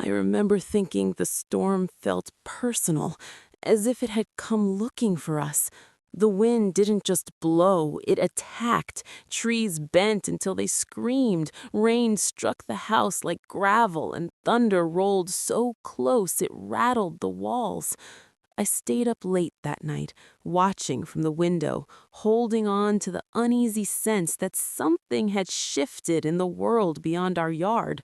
I remember thinking the storm felt personal, as if it had come looking for us. The wind didn't just blow, it attacked. Trees bent until they screamed. Rain struck the house like gravel, and thunder rolled so close it rattled the walls. I stayed up late that night, watching from the window, holding on to the uneasy sense that something had shifted in the world beyond our yard.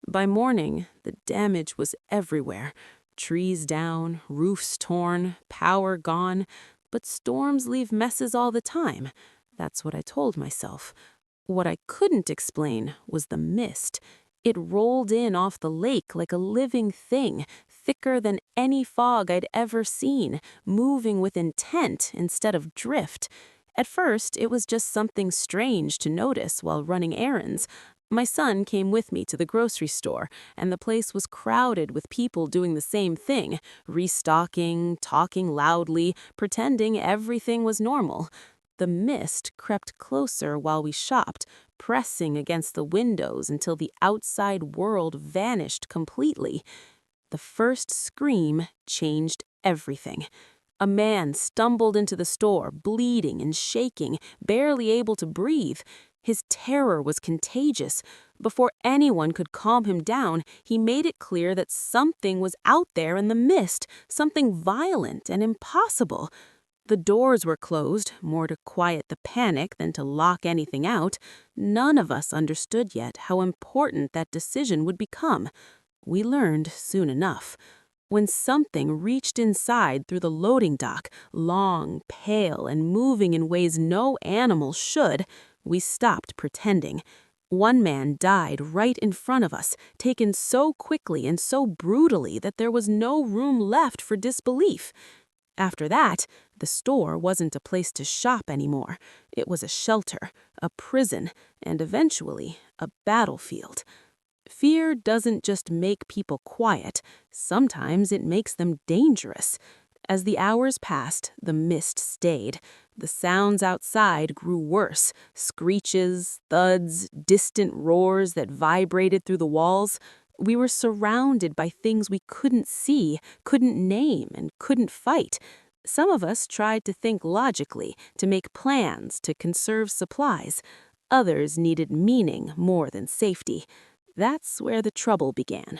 By morning, the damage was everywhere. Trees down, roofs torn, power gone. But storms leave messes all the time. That's what I told myself. What I couldn't explain was the mist. It rolled in off the lake like a living thing, thicker than any fog I'd ever seen, moving with intent instead of drift. At first, it was just something strange to notice while running errands. My son came with me to the grocery store, and the place was crowded with people doing the same thing, restocking, talking loudly, pretending everything was normal. The mist crept closer while we shopped, pressing against the windows until the outside world vanished completely. The first scream changed everything. A man stumbled into the store, bleeding and shaking, barely able to breathe. His terror was contagious. Before anyone could calm him down, he made it clear that something was out there in the mist, something violent and impossible. The doors were closed, more to quiet the panic than to lock anything out. None of us understood yet how important that decision would become. We learned soon enough. When something reached inside through the loading dock, long, pale, and moving in ways no animal should, we stopped pretending. One man died right in front of us, taken so quickly and so brutally that there was no room left for disbelief. After that, the store wasn't a place to shop anymore. It was a shelter, a prison, and eventually a battlefield. Fear doesn't just make people quiet. Sometimes it makes them dangerous. As the hours passed, the mist stayed. The sounds outside grew worse. Screeches, thuds, distant roars that vibrated through the walls. We were surrounded by things we couldn't see, couldn't name, and couldn't fight. Some of us tried to think logically, to make plans, to conserve supplies. Others needed meaning more than safety. That's where the trouble began.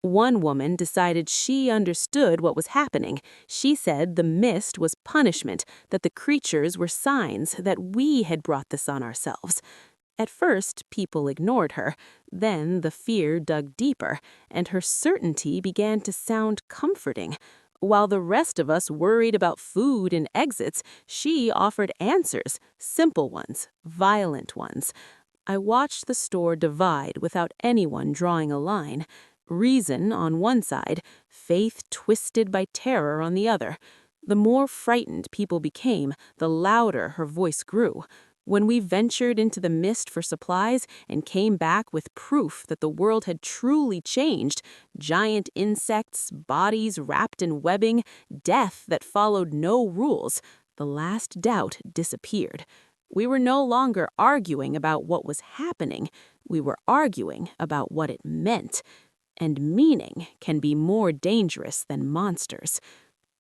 One woman decided she understood what was happening. She said the mist was punishment, that the creatures were signs, that we had brought this on ourselves. At first, people ignored her. Then the fear dug deeper, and her certainty began to sound comforting. While the rest of us worried about food and exits, she offered answers, simple ones, violent ones. I watched the store divide without anyone drawing a line. Reason on one side, faith twisted by terror on the other. The more frightened people became, the louder her voice grew. When we ventured into the mist for supplies and came back with proof that the world had truly changed, giant insects, bodies wrapped in webbing, death that followed no rules, the last doubt disappeared. We were no longer arguing about what was happening. We were arguing about what it meant. And meaning can be more dangerous than monsters.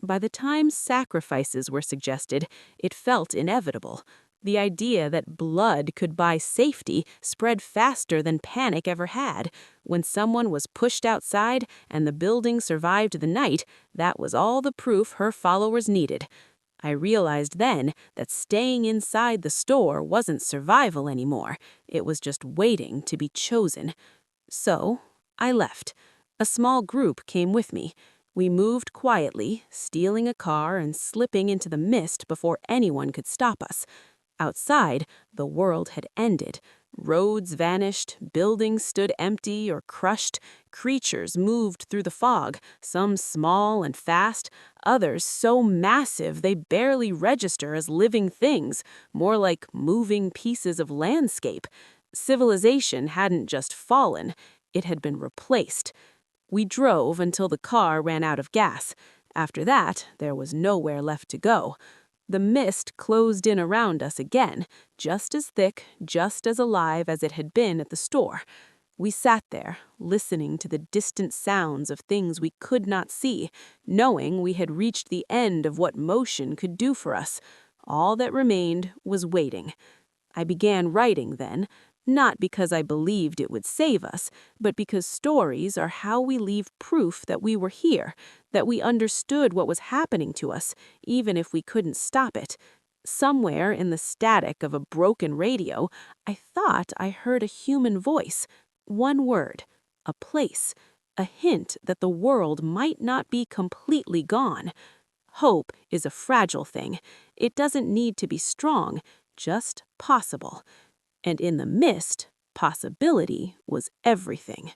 By the time sacrifices were suggested, it felt inevitable. The idea that blood could buy safety spread faster than panic ever had. When someone was pushed outside and the building survived the night, that was all the proof her followers needed. I realized then that staying inside the store wasn't survival anymore. It was just waiting to be chosen. So I left. A small group came with me. We moved quietly, stealing a car and slipping into the mist before anyone could stop us. Outside, the world had ended. Roads vanished, buildings stood empty or crushed, creatures moved through the fog, some small and fast, others so massive they barely register as living things, more like moving pieces of landscape. Civilization hadn't just fallen, it had been replaced. We drove until the car ran out of gas. After that, there was nowhere left to go. The mist closed in around us again, just as thick, just as alive as it had been at the store. We sat there, listening to the distant sounds of things we could not see, knowing we had reached the end of what motion could do for us. All that remained was waiting. I began writing then, not because I believed it would save us, but because stories are how we leave proof that we were here, that we understood what was happening to us, even if we couldn't stop it. Somewhere in the static of a broken radio, I thought I heard a human voice. One word, a place, a hint that the world might not be completely gone. Hope is a fragile thing. It doesn't need to be strong, just possible. And in the mist, possibility was everything.